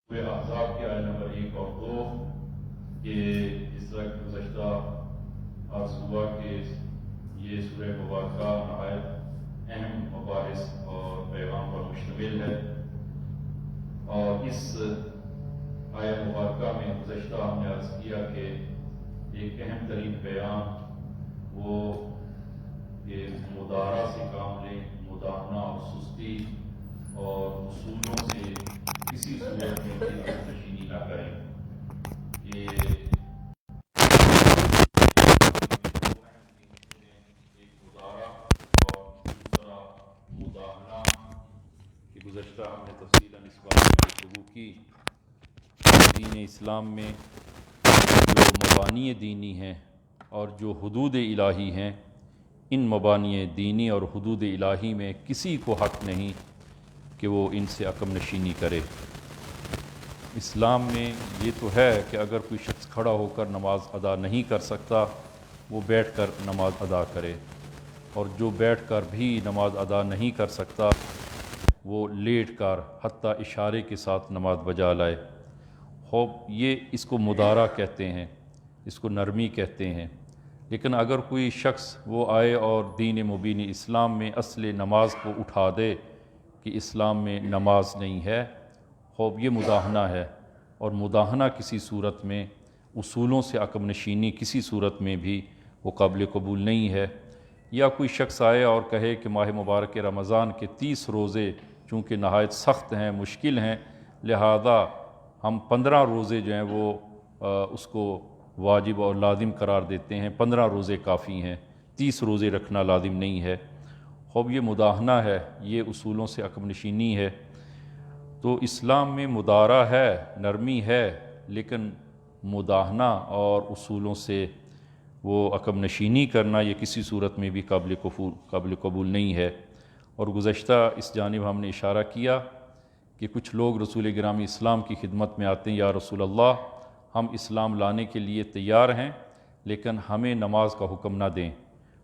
احزاب کی آیت نمبر 1 اور 2 کہ جس طرح کہ گزشتہ عرض ہوا کہ یہ سورہ مبارکہ نہایت اہم مباحث اور پیغام پر مشتمل ہے، اور اس آیت مبارکہ میں گزشتہ ہم نے عرض کیا کہ ایک اہم ترین پیغام وہ کہ مدارا سے کام لیں، مداہنہ اور سستی اور اصولوں سے کسی صورت میں بھی نشینی نہ کریں۔ یہ ایک مدارا اور دوسرا مداہنہ کہ گزشتہ ہم نے تفصیلاً اس بات میں گفتگو کی۔ دین اسلام میں جو مبانی دینی ہیں اور جو حدود الہی ہیں، ان مبانی دینی اور حدود الہی میں کسی کو حق نہیں کہ وہ ان سے عقب نشینی کرے۔ اسلام میں یہ تو ہے کہ اگر کوئی شخص کھڑا ہو کر نماز ادا نہیں کر سکتا، وہ بیٹھ کر نماز ادا کرے، اور جو بیٹھ کر بھی نماز ادا نہیں کر سکتا وہ لیٹ کر حتیٰ اشارے کے ساتھ نماز بجا لائے۔ خوب یہ اس کو مدارا کہتے ہیں، اس کو نرمی کہتے ہیں۔ لیکن اگر کوئی شخص وہ آئے اور دین مبین اسلام میں اصل نماز کو اٹھا دے کہ اسلام میں نماز نہیں ہے، خوب یہ مداہنہ ہے، اور مداہنہ کسی صورت میں اصولوں سے عقب نشینی کسی صورت میں بھی وہ قابل قبول نہیں ہے۔ یا کوئی شخص آئے اور کہے کہ ماہ مبارک رمضان کے 30 روزے چونکہ نہایت سخت ہیں، مشکل ہیں، لہذا ہم 15 روزے جو ہیں وہ اس کو واجب اور لازم قرار دیتے ہیں، 15 روزے کافی ہیں، 30 روزے رکھنا لازم نہیں ہے۔ خوب یہ مداہنہ ہے، یہ اصولوں سے عقب نشینی ہے۔ تو اسلام میں مدارا ہے، نرمی ہے، لیکن مداہنہ اور اصولوں سے وہ عقب نشینی کرنا یہ کسی صورت میں بھی قابل قبول نہیں ہے۔ اور گزشتہ اس جانب ہم نے اشارہ کیا کہ کچھ لوگ رسول گرامی اسلام کی خدمت میں آتے ہیں، یا رسول اللہ ہم اسلام لانے کے لیے تیار ہیں، لیکن ہمیں نماز کا حکم نہ دیں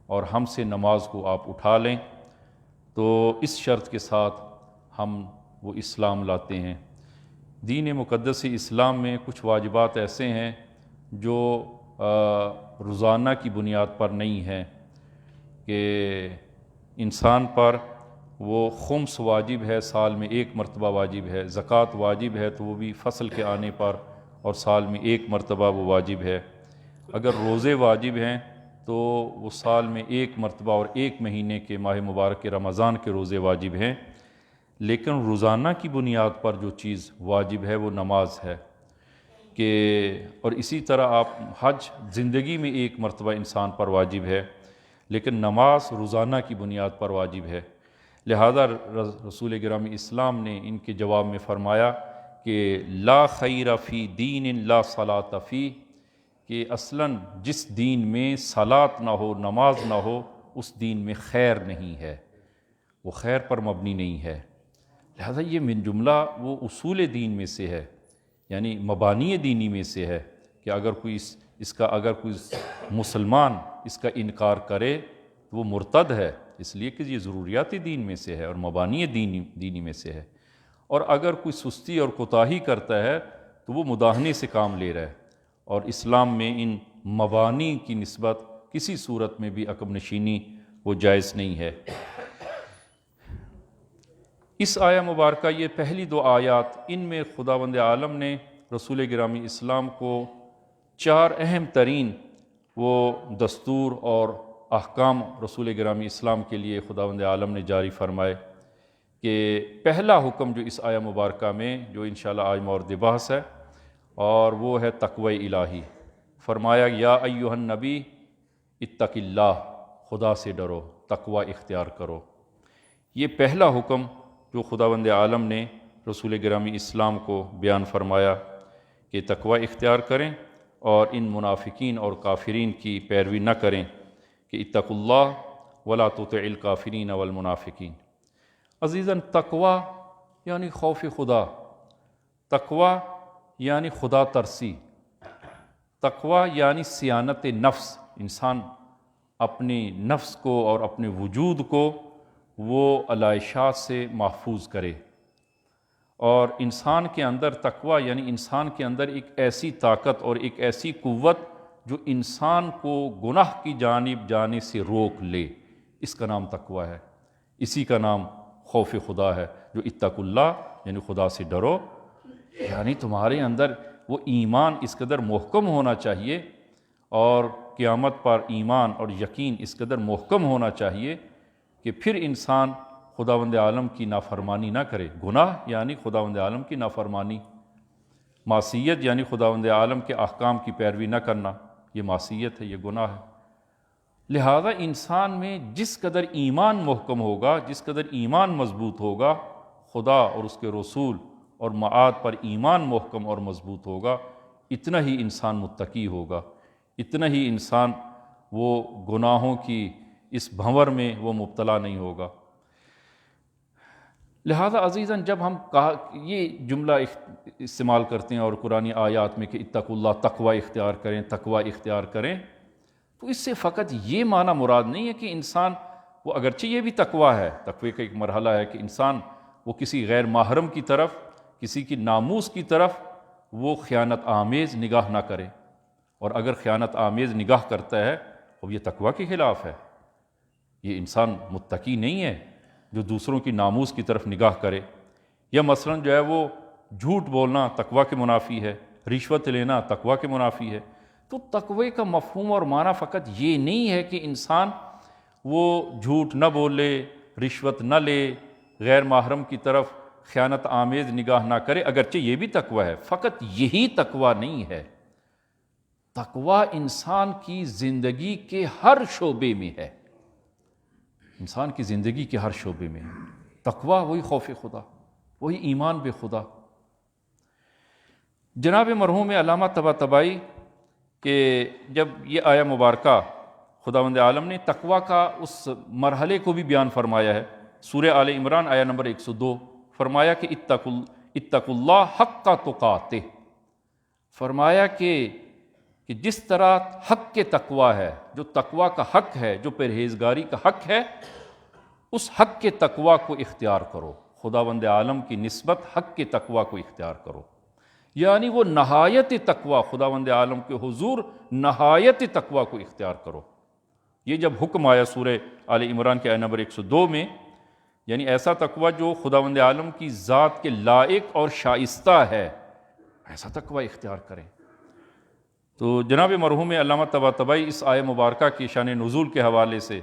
اور ہم سے نماز کو آپ اٹھا لیں، تو اس شرط کے ساتھ ہم وہ اسلام لاتے ہیں۔ دین مقدس اسلام میں کچھ واجبات ایسے ہیں جو روزانہ کی بنیاد پر نہیں ہیں، کہ انسان پر وہ خمس واجب ہے، سال میں 1 مرتبہ واجب ہے، زکوٰۃ واجب ہے تو وہ بھی فصل کے آنے پر اور سال میں 1 مرتبہ وہ واجب ہے۔ اگر روزے واجب ہیں تو وہ سال میں 1 مرتبہ اور 1 مہینے کے ماہ مبارک رمضان کے روزے واجب ہیں۔ لیکن روزانہ کی بنیاد پر جو چیز واجب ہے وہ نماز ہے، کہ اور اسی طرح آپ حج زندگی میں 1 مرتبہ انسان پر واجب ہے، لیکن نماز روزانہ کی بنیاد پر واجب ہے۔ لہذا رسول گرامی اسلام نے ان کے جواب میں فرمایا کہ لا خیر فی دین لا صلاۃ فیہ، کہ اصلاً جس دین میں صلاۃ نہ ہو، نماز نہ ہو، اس دین میں خیر نہیں ہے، وہ خیر پر مبنی نہیں ہے۔ لہذا یہ من جملہ وہ اصول دین میں سے ہے، یعنی مبانی دینی میں سے ہے، کہ اگر کوئی اگر کوئی مسلمان اس کا انکار کرے تو وہ مرتد ہے، اس لیے کہ یہ ضروریات دین میں سے ہے اور مبانی دینی میں سے ہے۔ اور اگر کوئی سستی اور کوتاہی کرتا ہے تو وہ مداہنے سے کام لے رہا ہے، اور اسلام میں ان مبانی کی نسبت کسی صورت میں بھی عقب نشینی وہ جائز نہیں ہے۔ اس آیہ مبارکہ یہ پہلی 2 آیات، ان میں خداوند عالم نے رسول گرامی اسلام کو 4 اہم ترین وہ دستور اور احکام رسول گرامی اسلام کے لیے خداوند عالم نے جاری فرمائے، کہ پہلا حکم جو اس آیہ مبارکہ میں جو انشاءاللہ آج مورد بحث ہے، اور وہ ہے تقوی الہی۔ فرمایا یا ایھا النبی اتق اللہ، خدا سے ڈرو، تقوی اختیار کرو۔ یہ پہلا حکم جو خداوند عالم نے رسول گرامی اسلام کو بیان فرمایا کہ تقوی اختیار کریں اور ان منافقین اور کافرین کی پیروی نہ کریں، کہ اتقوا اللہ ولا تطع الکافرین والمنافقین۔ عزیزاً، تقوی یعنی خوف خدا، تقوی یعنی خدا ترسی، تقوی یعنی صیانت نفس، انسان اپنے نفس کو اور اپنے وجود کو وہ علائشات سے محفوظ کرے، اور انسان کے اندر تقویٰ یعنی انسان کے اندر ایک ایسی طاقت اور ایک ایسی قوت جو انسان کو گناہ کی جانب جانے سے روک لے، اس کا نام تقویٰ ہے، اسی کا نام خوف خدا ہے۔ جو اتقوا اللہ یعنی خدا سے ڈرو، یعنی تمہارے اندر وہ ایمان اس قدر محکم ہونا چاہیے، اور قیامت پر ایمان اور یقین اس قدر محکم ہونا چاہیے کہ پھر انسان خداوند عالم کی نافرمانی نہ کرے۔ گناہ یعنی خداوند عالم کی نافرمانی، معصیت یعنی خداوند عالم کے احکام کی پیروی نہ کرنا، یہ معصیت ہے، یہ گناہ ہے۔ لہذا انسان میں جس قدر ایمان محکم ہوگا، جس قدر ایمان مضبوط ہوگا، خدا اور اس کے رسول اور معاد پر ایمان محکم اور مضبوط ہوگا، اتنا ہی انسان متقی ہوگا، اتنا ہی انسان وہ گناہوں کی اس بھنور میں وہ مبتلا نہیں ہوگا۔ لہذا عزیزاً جب ہم یہ جملہ استعمال کرتے ہیں اور قرآنی آیات میں کہ اتقوا اللہ، تقوی اختیار کریں، تقوی اختیار کریں، تو اس سے فقط یہ معنی مراد نہیں ہے کہ انسان وہ، اگرچہ یہ بھی تقوی ہے، تقوی کا ایک مرحلہ ہے کہ انسان وہ کسی غیر محرم کی طرف، کسی کی ناموس کی طرف وہ خیانت آمیز نگاہ نہ کرے، اور اگر خیانت آمیز نگاہ کرتا ہے تو یہ تقوی کے خلاف ہے۔ یہ انسان متقی نہیں ہے جو دوسروں کی ناموس کی طرف نگاہ کرے، یا مثلاً جو ہے وہ جھوٹ بولنا تقوی کے منافی ہے، رشوت لینا تقوی کے منافی ہے۔ تو تقوی کا مفہوم اور معنی فقط یہ نہیں ہے کہ انسان وہ جھوٹ نہ بولے، رشوت نہ لے، غیر محرم کی طرف خیانت آمیز نگاہ نہ کرے، اگرچہ یہ بھی تقوی ہے، فقط یہی تقوی نہیں ہے۔ تقوی انسان کی زندگی کے ہر شعبے میں ہے، انسان کی زندگی کے ہر شعبے میں ہے تقوی۔ وہی خوف خدا، وہی ایمان بے خدا۔ جناب مرحوم علامہ طباطبائی کہ جب یہ آیہ مبارکہ خداوند عالم نے تقوی کا اس مرحلے کو بھی بیان فرمایا ہے، سورہ آل عمران آیہ نمبر 102، فرمایا کہ اتقوا اللہ حق تقاتہ، فرمایا کہ جس طرح حق کے تقوی ہے، جو تقوی کا حق ہے، جو پرہیزگاری کا حق ہے، اس حق کے تقوی کو اختیار کرو، خداوند عالم کی نسبت حق کے تقوی کو اختیار کرو، یعنی وہ نہایت تقوی، خداوند عالم کے حضور نہایت تقوی کو اختیار کرو۔ یہ جب حکم آیا سورہ آل عمران کے آیہ نمبر 102 میں، یعنی ایسا تقوی جو خداوند عالم کی ذات کے لائق اور شائستہ ہے، ایسا تقوی اختیار کریں۔ تو جناب مرحوم علامہ طباطبائی اس آیہ مبارکہ کی شان نزول کے حوالے سے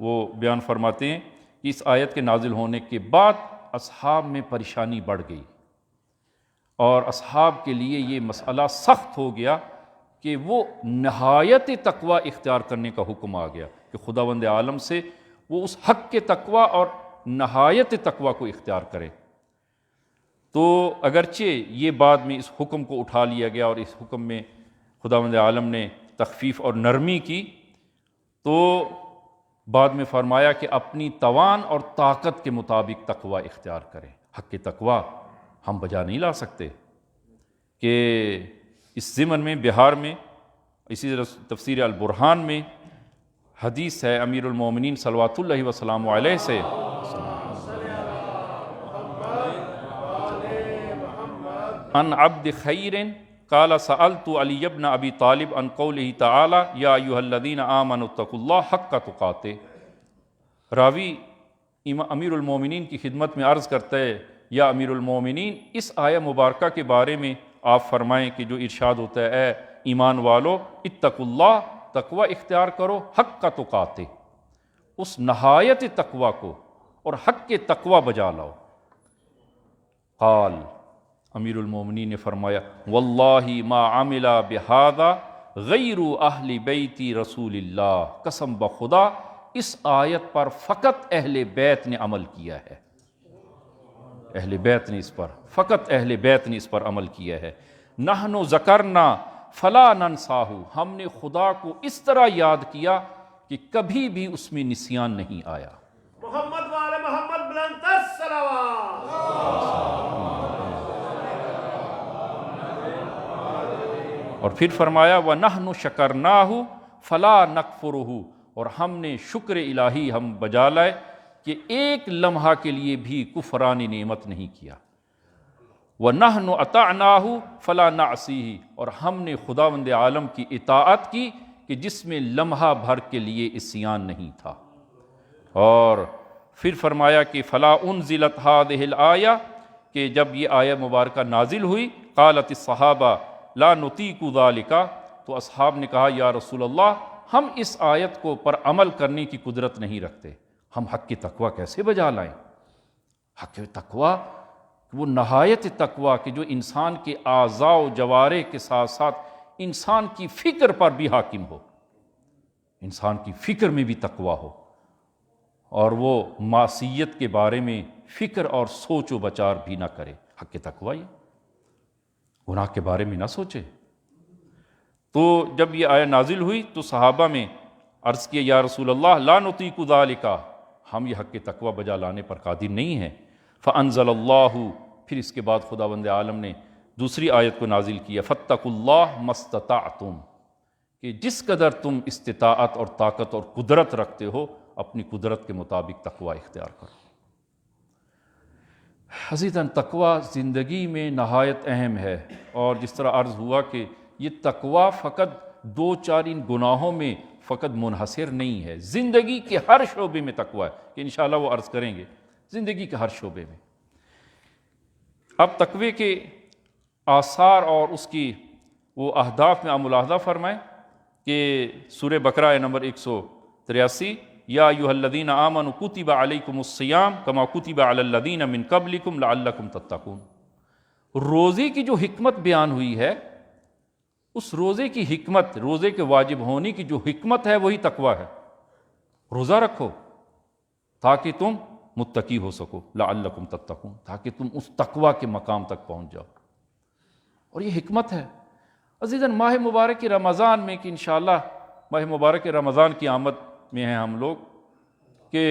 وہ بیان فرماتے ہیں کہ اس آیت کے نازل ہونے کے بعد اصحاب میں پریشانی بڑھ گئی، اور اصحاب کے لیے یہ مسئلہ سخت ہو گیا کہ وہ نہایت تقوی اختیار کرنے کا حکم آ گیا کہ خداوند عالم سے وہ اس حق کے تقوی اور نہایت تقوی کو اختیار کرے۔ تو اگرچہ یہ بعد میں اس حکم کو اٹھا لیا گیا اور اس حکم میں خداوند عالم نے تخفیف اور نرمی کی، تو بعد میں فرمایا کہ اپنی توان اور طاقت کے مطابق تقوی اختیار کریں۔ حق کے تقوی ہم بجا نہیں لا سکتے کہ اس ضمن میں بہار میں، اسی طرح تفسیر البرہان میں حدیث ہے امیر المومنین صلوات اللہ وسلام علیہ سے، ان عبد خیر قال سألت علی ابن ابی طالب عن قولہ تعالی یا ایھا الذین آمنوا اتقوا اللہ حق تقاتہ۔ راوی امیر المومنین کی خدمت میں عرض کرتا ہے، یا امیر المومنین، اس آیہ مبارکہ کے بارے میں آپ فرمائیں کہ جو ارشاد ہوتا ہے اے ایمان والو اتقوا اللہ، تقوی اختیار کرو، حق کا تقاتہ، اس نہایت تقوی کو اور حق کے تقوی بجا لاؤ۔ قال، امیر المومنین نے فرمایا واللہ ما عمل بہذا غیر اہل بیت رسول اللہ، قسم بخدا اس آیت پر فقط اہل بیت نے عمل کیا ہے، اہل بیت نے اس پر، فقط اہل بیت نے اس پر عمل کیا ہے۔ نحن ذکرنا فلا ننساہ، ہم نے خدا کو اس طرح یاد کیا کہ کبھی بھی اس میں نسیان نہیں آیا۔ محمد وعلی محمد بلند الصلوات۔ اور پھر فرمایا وَنَحْنُ شَكَرْنَاهُ فَلَا نَكْفُرُهُ، اور ہم نے شکر الہی ہم بجا لائے کہ ایک لمحہ کے لیے بھی کفران نعمت نہیں کیا۔ وَنَحْنُ أَطَعْنَاهُ فَلَا نَعْصِيهِ، اور ہم نے خداوند عالم کی اطاعت کی کہ جس میں لمحہ بھر کے لیے عصیان نہیں تھا۔ اور پھر فرمایا کہ فَلَا أُنزِلَتْ هَذِهِ الْآيَةُ، کہ جب یہ آیہ مبارکہ نازل ہوئی، قالت الصحابہ لا نطیق ذالک، تو اصحاب نے کہا یا رسول اللہ ہم اس آیت کو پر عمل کرنے کی قدرت نہیں رکھتے، ہم حق کی تقوی کیسے بجا لائیں؟ حق تقوی وہ نہایت تقوی کہ جو انسان کے اعضاء و جوارح کے ساتھ ساتھ انسان کی فکر پر بھی حاکم ہو، انسان کی فکر میں بھی تقوی ہو، اور وہ معصیت کے بارے میں فکر اور سوچ و بچار بھی نہ کرے۔ حق کی تقوی گناہ کے بارے میں نہ سوچے۔ تو جب یہ آیہ نازل ہوئی تو صحابہ میں عرض کیا یا رسول اللہ لا نطیق ذالک، ہم یہ حق کی تقوی بجا لانے پر قادر نہیں ہیں۔ فانزل اللہ، پھر اس کے بعد خداوند عالم نے دوسری آیت کو نازل کیا، فاتقوا اللہ ما استطعتم، کہ جس قدر تم استطاعت اور طاقت اور قدرت رکھتے ہو اپنی قدرت کے مطابق تقوی اختیار کرو۔ عزیزاً تقوی زندگی میں نہایت اہم ہے، اور جس طرح عرض ہوا کہ یہ تقوی فقط دو چار ان گناہوں میں فقط منحصر نہیں ہے، زندگی کے ہر شعبے میں تقوی ہے، کہ انشاءاللہ وہ عرض کریں گے، زندگی کے ہر شعبے میں۔ اب تقوی کے آثار اور اس کی وہ اہداف میں آپ ملاحظہ فرمائیں کہ سورہ بقرہ آیہ نمبر 183، یا ایھا الذین آمنوا کتب علیکم الصیام کما کتب علی الذین من قبلکم لعلکم تتقون۔ روزے کی جو حکمت بیان ہوئی ہے، اس روزے کی حکمت، روزے کے واجب ہونے کی جو حکمت ہے وہی تقوی ہے۔ روزہ رکھو تاکہ تم متقی ہو سکو، لعلکم تتقون، تاکہ تم اس تقوی کے مقام تک پہنچ جاؤ، اور یہ حکمت ہے۔ عزیزاً ماہ مبارک رمضان میں کہ انشاءاللہ ماہ مبارک رمضان کی آمد میں ہیں ہم لوگ، کہ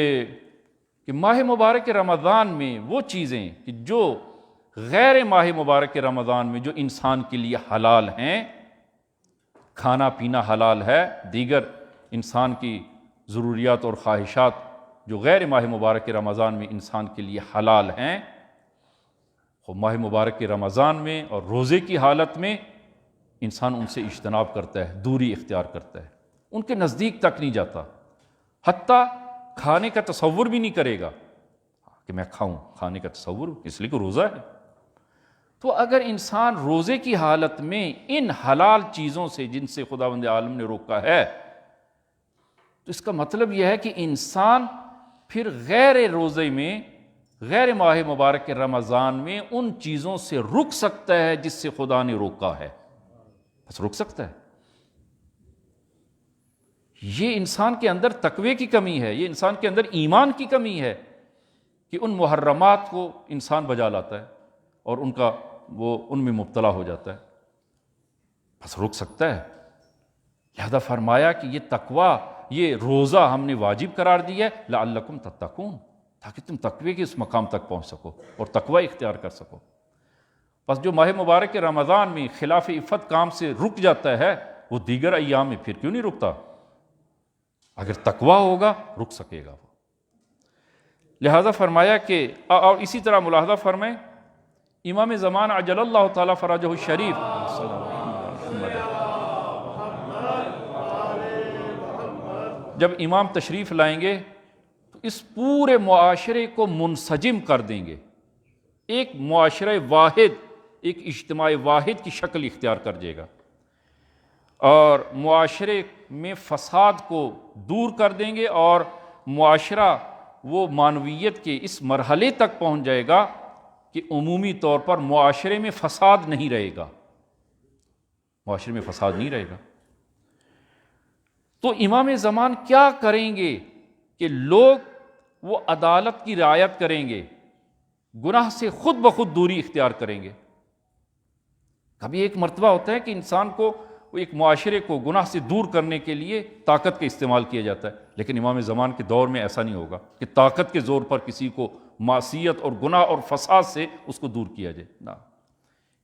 ماہ مبارک رمضان میں وہ چیزیں کہ جو غیر ماہ مبارک رمضان میں جو انسان کے لیے حلال ہیں، کھانا پینا حلال ہے، دیگر انسان کی ضروریات اور خواہشات جو غیر ماہ مبارک رمضان میں انسان کے لیے حلال ہیں، وہ ماہ مبارک رمضان میں اور روزے کی حالت میں انسان ان سے اجتناب کرتا ہے، دوری اختیار کرتا ہے، ان کے نزدیک تک نہیں جاتا، حتیٰ کھانے کا تصور بھی نہیں کرے گا کہ میں کھاؤں، کھانے کا تصور، اس لیے کہ روزہ ہے۔ تو اگر انسان روزے کی حالت میں ان حلال چیزوں سے جن سے خداوند عالم نے روکا ہے، تو اس کا مطلب یہ ہے کہ انسان پھر غیر روزے میں، غیر ماہ مبارک رمضان میں ان چیزوں سے رک سکتا ہے جس سے خدا نے روکا ہے، بس رک سکتا ہے۔ یہ انسان کے اندر تقوی کی کمی ہے، یہ انسان کے اندر ایمان کی کمی ہے کہ ان محرمات کو انسان بجا لاتا ہے اور ان میں مبتلا ہو جاتا ہے، بس رک سکتا ہے۔ لہذا فرمایا کہ یہ تقوی، یہ روزہ ہم نے واجب قرار دیا ہے لعلکم تتقون، تاکہ تم تقوی کے اس مقام تک پہنچ سکو اور تقوی اختیار کر سکو۔ بس جو ماہ مبارک رمضان میں خلاف عفت کام سے رک جاتا ہے، وہ دیگر ایام میں پھر کیوں نہیں رکتا؟ اگر تقوی ہوگا رک سکے گا وہ۔ لہذا فرمایا کہ، اور اسی طرح ملاحظہ فرمائیں امام زمان عجل اللہ تعالیٰ فرجہ الشریف، جب امام تشریف لائیں گے تو اس پورے معاشرے کو منسجم کر دیں گے، ایک معاشرہ واحد، ایک اجتماع واحد کی شکل اختیار کر جائے گا، اور معاشرے میں فساد کو دور کر دیں گے، اور معاشرہ وہ معنویت کے اس مرحلے تک پہنچ جائے گا کہ عمومی طور پر معاشرے میں فساد نہیں رہے گا، معاشرے میں فساد نہیں رہے گا۔ تو امام زمان کیا کریں گے کہ لوگ وہ عدالت کی رعایت کریں گے، گناہ سے خود بخود دوری اختیار کریں گے۔ کبھی ایک مرتبہ ہوتا ہے کہ انسان کو ایک معاشرے کو گناہ سے دور کرنے کے لیے طاقت کا استعمال کیا جاتا ہے، لیکن امام زمان کے دور میں ایسا نہیں ہوگا کہ طاقت کے زور پر کسی کو معصیت اور گناہ اور فساد سے اس کو دور کیا جائے، نہ۔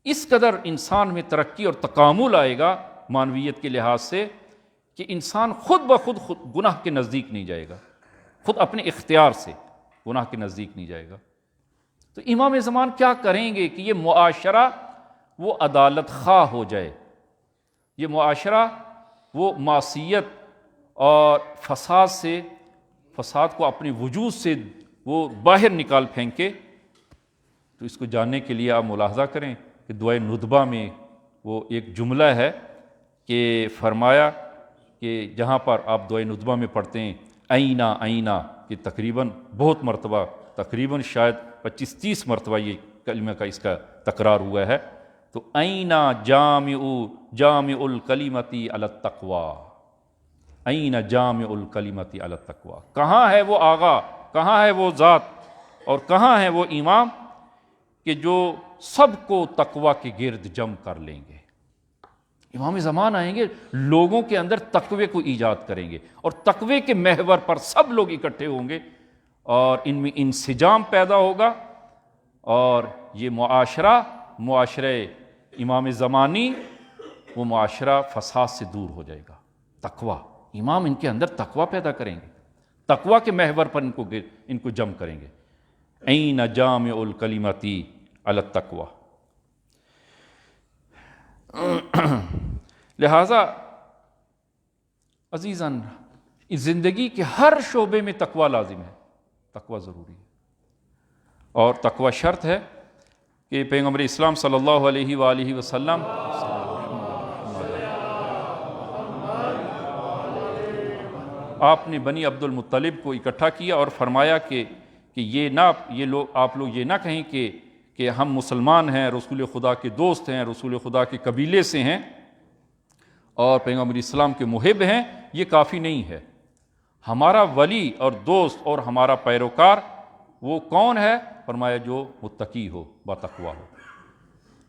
اس قدر انسان میں ترقی اور تکامل آئے گا معنویت کے لحاظ سے کہ انسان خود بخود گناہ کے نزدیک نہیں جائے گا، خود اپنے اختیار سے گناہ کے نزدیک نہیں جائے گا۔ تو تو امام زمان کیا کریں گے کہ یہ معاشرہ وہ عدالت خواہ ہو جائے، یہ معاشرہ وہ معصیت اور فساد کو اپنے وجود سے وہ باہر نکال پھینکے۔ تو اس کو جاننے کے لیے آپ ملاحظہ کریں کہ دعائے ندبہ میں وہ ایک جملہ ہے کہ فرمایا کہ جہاں پر آپ دعائے ندبہ میں پڑھتے ہیں آئینہ آئینہ، کہ تقریباً بہت مرتبہ، تقریباً شاید 25-30 مرتبہ یہ کلمہ کا اس کا تکرار ہوا ہے، تو آئینہ جامع الکلمتی علی التقوی، آئینہ جامع الکلمتی علی التقوی، کہاں ہے وہ آغا، کہاں ہے وہ ذات اور کہاں ہے وہ امام کہ جو سب کو تقوی کے گرد جم کر لیں گے۔ امام زمان آئیں گے، لوگوں کے اندر تقوی کو ایجاد کریں گے اور تقوی کے محور پر سب لوگ اکٹھے ہوں گے اور ان میں انسجام پیدا ہوگا، اور یہ معاشرہ امام زمانی وہ معاشرہ فساد سے دور ہو جائے گا۔ تقوی، امام ان کے اندر تقوی پیدا کریں گے، تقوی کے محور پر ان کو جم کریں گے۔ این جامع الکلمتی علی التقوی۔ لہذا عزیزاً، اس زندگی کے ہر شعبے میں تقوی لازم ہے، تقوی ضروری ہے، اور تقوی شرط ہے کہ پیغمبر اسلام صلی اللہ علیہ وآلہ وسلم آپ نے بنی عبد المطلب کو اکٹھا کیا اور فرمایا کہ آپ لوگ یہ نہ کہیں کہ ہم مسلمان ہیں، رسول خدا کے دوست ہیں، رسول خدا کے قبیلے سے ہیں اور پیغمبر اسلام کے محب ہیں، یہ کافی نہیں ہے۔ ہمارا ولی اور دوست اور ہمارا پیروکار وہ کون ہے؟ فرمایا جو متقی ہو، باتقوی ہو۔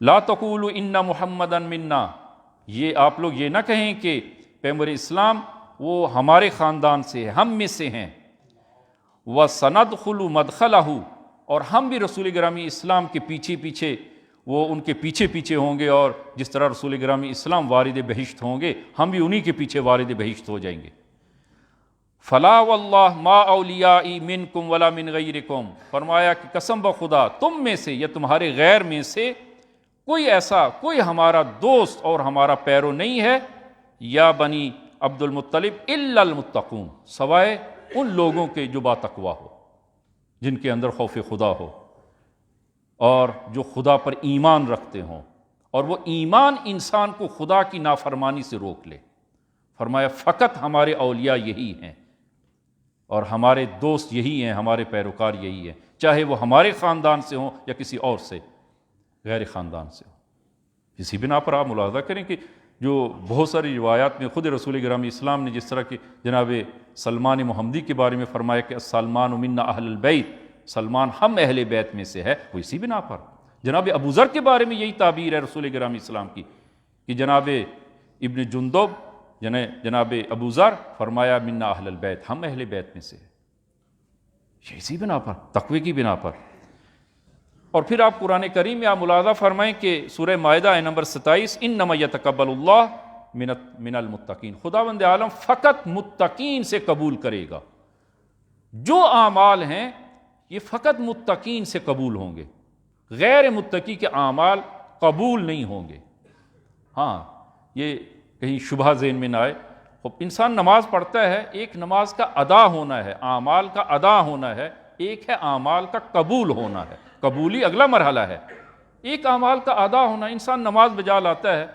لا تقولوا ان محمدا منا، یہ آپ لوگ یہ نہ کہیں کہ پیغمبر اسلام وہ ہمارے خاندان سے ہیں، ہم میں سے ہیں۔ وَسَنَدْخُلُ مَدْخَلَهُ، اور ہم بھی رسول گرامی اسلام کے پیچھے وہ ان کے پیچھے ہوں گے، اور جس طرح رسول گرامی اسلام وارد بہشت ہوں گے ہم بھی انہی کے پیچھے وارد بہشت ہو جائیں گے۔ فلا واللہ ما اولیائی منکم ولا من غیرکم، فرمایا کہ قسم بخدا تم میں سے یا تمہارے غیر میں سے کوئی ہمارا دوست اور ہمارا پیرو نہیں ہے، یا بنی عبد المطلب الا المتقون، سوائے ان لوگوں کے جو باتقوی ہو، جن کے اندر خوف خدا ہو اور جو خدا پر ایمان رکھتے ہوں، اور وہ ایمان انسان کو خدا کی نافرمانی سے روک لے۔ فرمایا فقط ہمارے اولیاء یہی ہیں اور ہمارے دوست یہی ہیں، ہمارے پیروکار یہی ہیں، چاہے وہ ہمارے خاندان سے ہوں یا کسی اور سے غیر خاندان سے ہوں۔ اسی بنا پر آپ ملاحظہ کریں کہ جو بہت ساری روایات میں خود رسول گرامی اسلام نے جس طرح کہ جناب سلمان محمدی کے بارے میں فرمایا کہ سلمان منا اہل البیت، سلمان ہم اہل بیت میں سے ہے، وہ اسی بنا پر جناب ابو ذر کے بارے میں یہی تعبیر ہے رسول گرامی اسلام کی کہ جناب ابن جندب جناب ابو ذر فرمایا منا اہل البیت، ہم اہل بیت میں سے ہے، یہ اسی بنا پر، تقوی کی بنا پر۔ اور پھر آپ قرآن کریم میں آپ ملاحظہ فرمائیں کہ سورہ مائدہ آیت نمبر 27 انما یتقبل اللہ من المتقین، خداوند عالم فقط متقین سے قبول کرے گا، جو اعمال ہیں یہ فقط متقین سے قبول ہوں گے، غیر متقی کے اعمال قبول نہیں ہوں گے۔ ہاں یہ کہیں شبہ ذہن میں نہ آئے، انسان نماز پڑھتا ہے، ایک نماز کا ادا ہونا ہے، اعمال کا ادا ہونا ہے، ایک ہے اعمال کا قبول ہونا ہے، قبولی اگلا مرحلہ ہے۔ ایک اعمال کا ادا ہونا، انسان نماز بجا لاتا ہے،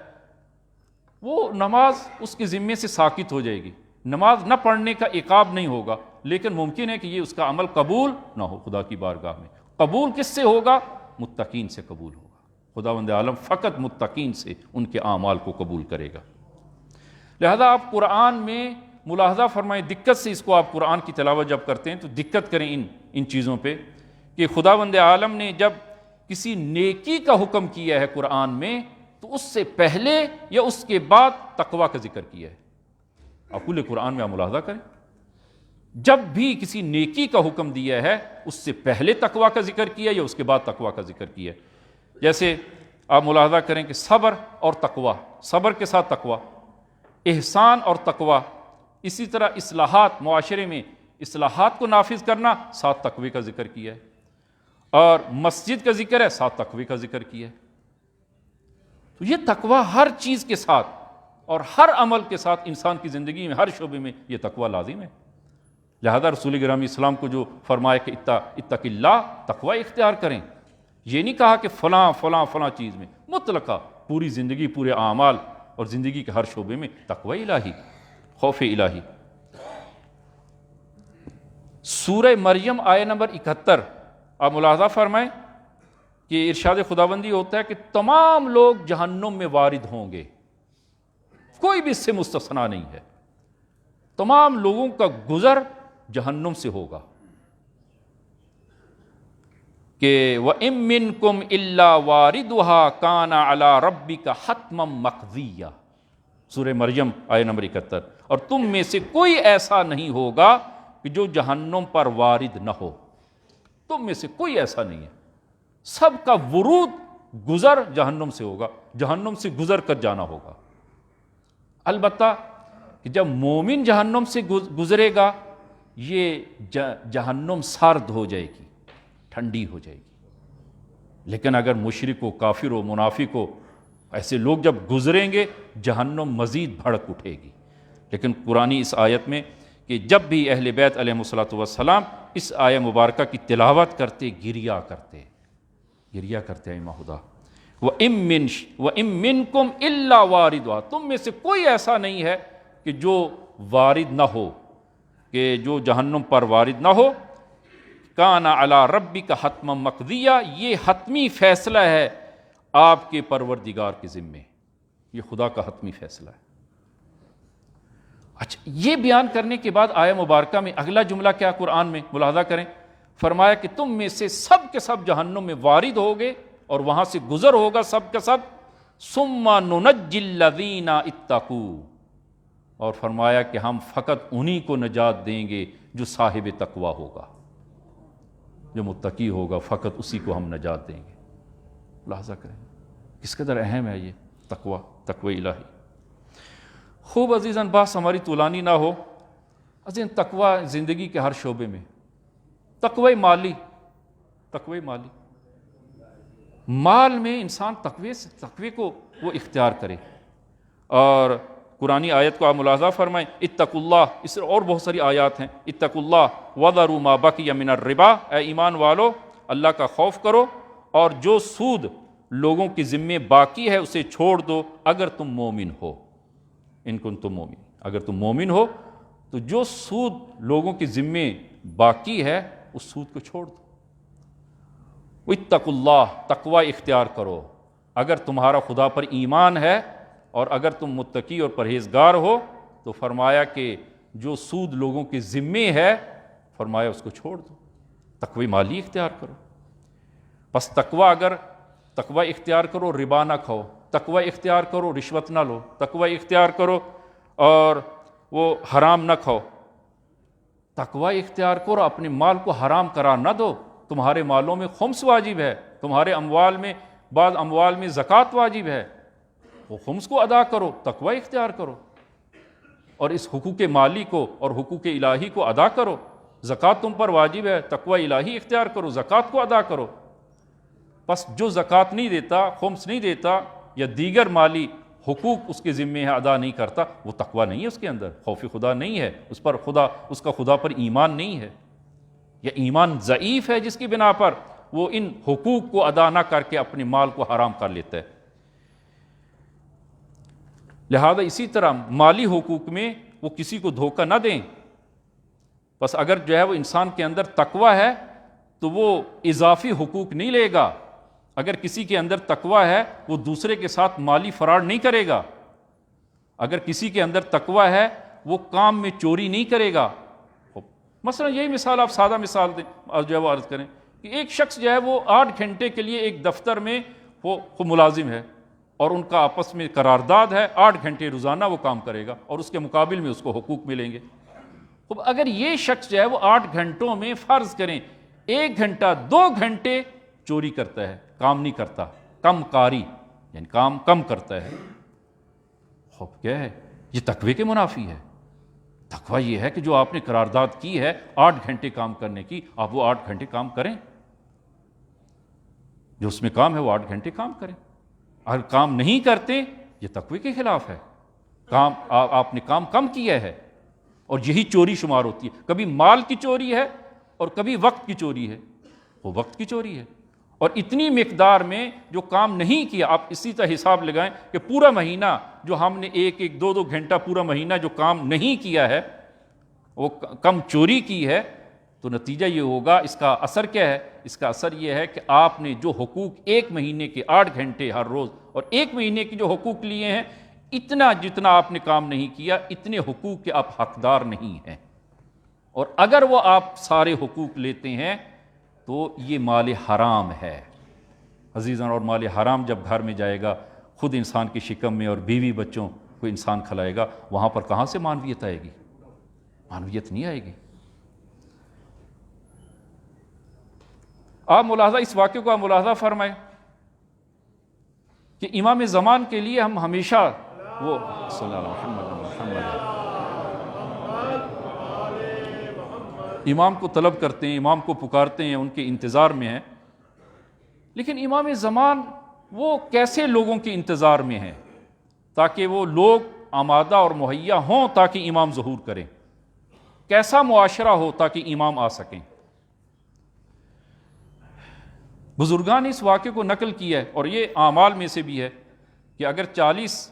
وہ نماز اس کے ذمے سے ساقط ہو جائے گی، نماز نہ پڑھنے کا عقاب نہیں ہوگا، لیکن ممکن ہے کہ یہ اس کا عمل قبول نہ ہو خدا کی بارگاہ میں۔ قبول کس سے ہوگا؟ متقین سے قبول ہوگا، خداوند عالم فقط متقین سے ان کے اعمال کو قبول کرے گا۔ لہذا آپ قرآن میں ملاحظہ فرمائیں، دقت سے اس کو آپ قرآن کی تلاوت جب کرتے ہیں تو دقت کریں ان چیزوں پہ کہ خداوند عالم نے جب کسی نیکی کا حکم کیا ہے قرآن میں تو اس سے پہلے یا اس کے بعد تقوی کا ذکر کیا ہے۔ آپ کل قرآن میں آپ ملاحظہ کریں، جب بھی کسی نیکی کا حکم دیا ہے اس سے پہلے تقوی کا ذکر کیا یا اس کے بعد تقوی کا ذکر کیا ہے۔ جیسے آپ ملاحظہ کریں کہ صبر اور تقوی، صبر کے ساتھ تقوی، احسان اور تقوی، اسی طرح اصلاحات، معاشرے میں اصلاحات کو نافذ کرنا، ساتھ تقوی کا ذکر کیا ہے۔ اور مسجد کا ذکر ہے، ساتھ تقوی کا ذکر کیا ہے۔ تو یہ تقوی ہر چیز کے ساتھ اور ہر عمل کے ساتھ انسان کی زندگی میں ہر شعبے میں یہ تقوی لازم ہے۔ لہذا رسول گرامی اسلام کو جو فرمایا کہ اتق اللہ، تقوی اختیار کریں، یہ نہیں کہا کہ فلاں فلاں فلاں چیز میں، مطلقہ پوری زندگی، پورے اعمال اور زندگی کے ہر شعبے میں تقوی الہی، خوف الہی۔ سورہ مریم آیہ نمبر 71 آپ ملاحظہ فرمائیں کہ ارشاد خداوندی ہوتا ہے کہ تمام لوگ جہنم میں وارد ہوں گے، کوئی بھی اس سے مستثنا نہیں ہے، تمام لوگوں کا گزر جہنم سے ہوگا۔ کہ وَإِن مِّنكُمْ إِلَّا وَارِدُهَا كَانَ عَلَىٰ رَبِّكَ حَتْمًا مَّقْضِيًّا، سورہ مریم آیہ نمبر 71۔ اور تم میں سے کوئی ایسا نہیں ہوگا کہ جو جہنم پر وارد نہ ہو، تم میں سے کوئی ایسا نہیں ہے، سب کا ورود، گزر جہنم سے ہوگا، جہنم سے گزر کر جانا ہوگا۔ البتہ کہ جب مومن جہنم سے گزرے گا، یہ جہنم سرد ہو جائے گی، ٹھنڈی ہو جائے گی۔ لیکن اگر مشرک و کافر و منافق ہو، ایسے لوگ جب گزریں گے، جہنم مزید بھڑک اٹھے گی۔ لیکن قرآنی اس آیت میں کہ جب بھی اہل بیت علیہ الصلوۃ والسلام اس آیہ مبارکہ کی تلاوت کرتے، گریا کرتے ائمہ خدا۔ وَإِن مِّنكُمْ إِلَّا وَارِدُهَا، تم میں سے کوئی ایسا نہیں ہے کہ جو وارد نہ ہو، کہ جو جہنم پر وارد نہ ہو۔ کان علی ربک حتما مقضیہ، یہ حتمی فیصلہ ہے آپ کے پروردگار کے ذمے، یہ خدا کا حتمی فیصلہ ہے۔ اچھا، یہ بیان کرنے کے بعد آیہ مبارکہ میں اگلا جملہ کیا قرآن میں ملاحظہ کریں، فرمایا کہ تم میں سے سب کے سب جہنم میں وارد ہوگے اور وہاں سے گزر ہوگا سب کا سب، ثم ننجی الذین اتقوا، اور فرمایا کہ ہم فقط انہی کو نجات دیں گے جو صاحب تقوی ہوگا، جو متقی ہوگا، فقط اسی کو ہم نجات دیں گے۔ ملاحظہ کریں کس قدر اہم ہے یہ تقوی الہی۔ خوب عزیزاً، بحث ہماری طولانی نہ ہو، عزیزاً تقوی زندگی کے ہر شعبے میں، تقوی مالی، مال میں انسان تقوی کو وہ اختیار کرے۔ اور قرآنی آیت کو آپ ملاحظہ فرمائیں، اتقوا اللہ، اس سے اور بہت ساری آیات ہیں، اتقوا اللہ وذروا ما بقی من الربا، اے ایمان والو اللہ کا خوف کرو اور جو سود لوگوں کے ذمے باقی ہے اسے چھوڑ دو اگر تم مومن ہو، ان کنتم مومن، اگر تم مومن ہو تو جو سود لوگوں کے ذمے باقی ہے اس سود کو چھوڑ دو۔ اتقوا اللہ، تقوی اختیار کرو، اگر تمہارا خدا پر ایمان ہے اور اگر تم متقی اور پرہیزگار ہو تو فرمایا کہ جو سود لوگوں کے ذمے ہے فرمایا اس کو چھوڑ دو، تقوی مالی اختیار کرو۔ پس تقوی اختیار کرو، ربا نہ کھاؤ، تقوی اختیار کرو، رشوت نہ لو، تقوی اختیار کرو اور وہ حرام نہ کھاؤ، تقوی اختیار کرو، اپنے مال کو حرام قرار نہ دو۔ تمہارے مالوں میں خمس واجب ہے، تمہارے اموال میں بعض اموال میں زکوٰۃ واجب ہے، وہ خمس کو ادا کرو، تقوی اختیار کرو اور اس حقوق مالی کو اور حقوق الہی کو ادا کرو۔ زکوٰۃ تم پر واجب ہے، تقوی الہی اختیار کرو، زکوٰۃ کو ادا کرو۔ پس جو زکوٰۃ نہیں دیتا، خمس نہیں دیتا یا دیگر مالی حقوق اس کے ذمے ہے ادا نہیں کرتا، وہ تقوی نہیں ہے، اس کے اندر خوف خدا نہیں ہے، اس کا خدا پر ایمان نہیں ہے، یا ایمان ضعیف ہے جس کی بنا پر وہ ان حقوق کو ادا نہ کر کے اپنے مال کو حرام کر لیتا ہے۔ لہذا اسی طرح مالی حقوق میں وہ کسی کو دھوکہ نہ دیں۔ بس اگر جو ہے وہ انسان کے اندر تقوی ہے تو وہ اضافی حقوق نہیں لے گا، اگر کسی کے اندر تقوی ہے وہ دوسرے کے ساتھ مالی فراڈ نہیں کرے گا، اگر کسی کے اندر تقوی ہے وہ کام میں چوری نہیں کرے گا۔ مثلا یہی مثال، آپ سادہ مثال دیں، جو ہے وہ عرض کریں کہ ایک شخص جو ہے وہ 8 گھنٹے کے لیے ایک دفتر میں وہ ملازم ہے اور ان کا آپس میں قرارداد ہے 8 گھنٹے روزانہ وہ کام کرے گا اور اس کے مقابل میں اس کو حقوق ملیں گے۔ اب اگر یہ شخص جو ہے وہ 8 گھنٹوں میں فرض کریں 1 گھنٹہ 2 گھنٹے چوری کرتا ہے، کام نہیں کرتا، کم کاری یعنی کام کم کرتا ہے، خوب کیا ہے؟ یہ تقوی کے منافی ہے۔ تقوی یہ ہے کہ جو آپ نے قرارداد کی ہے 8 گھنٹے کام کرنے کی، آپ وہ 8 گھنٹے کام کریں۔ جو اس میں کام ہے وہ 8 گھنٹے کام کریں. اگر کام نہیں کرتے یہ تقوی کے خلاف ہے. کام آپ نے کام کم کیا ہے، اور یہی چوری شمار ہوتی ہے. کبھی مال کی چوری ہے اور کبھی وقت کی چوری ہے. وہ وقت کی چوری ہے. اور اتنی مقدار میں جو کام نہیں کیا، آپ اسی طرح حساب لگائیں کہ پورا مہینہ جو ہم نے 1-2 گھنٹہ پورا مہینہ جو کام نہیں کیا ہے، وہ کم چوری کی ہے، تو نتیجہ یہ ہوگا. اس کا اثر کیا ہے؟ اس کا اثر یہ ہے کہ آپ نے جو حقوق 1 مہینے کے 8 گھنٹے ہر روز اور 1 مہینے کے جو حقوق لیے ہیں، اتنا جتنا آپ نے کام نہیں کیا، اتنے حقوق کے آپ حقدار نہیں ہیں. اور اگر وہ آپ سارے حقوق لیتے ہیں تو یہ مال حرام ہے عزیزان. اور مال حرام جب گھر میں جائے گا، خود انسان کی شکم میں اور بیوی بچوں کو انسان کھلائے گا، وہاں پر کہاں سے معنویت آئے گی؟ معنویت نہیں آئے گی. آپ ملاحظہ اس واقعے کو آپ ملاحظہ فرمائیں کہ امام زمان کے لیے ہم ہمیشہ وہ صلی اللہ علیہ محمد امام کو طلب کرتے ہیں، امام کو پکارتے ہیں، ان کے انتظار میں ہیں. لیکن امام زمان وہ کیسے لوگوں کے انتظار میں ہیں تاکہ وہ لوگ آمادہ اور مہیا ہوں تاکہ امام ظہور کریں؟ کیسا معاشرہ ہو تاکہ امام آ سکیں؟ بزرگان نے اس واقعے کو نقل کیا ہے، اور یہ اعمال میں سے بھی ہے کہ اگر 40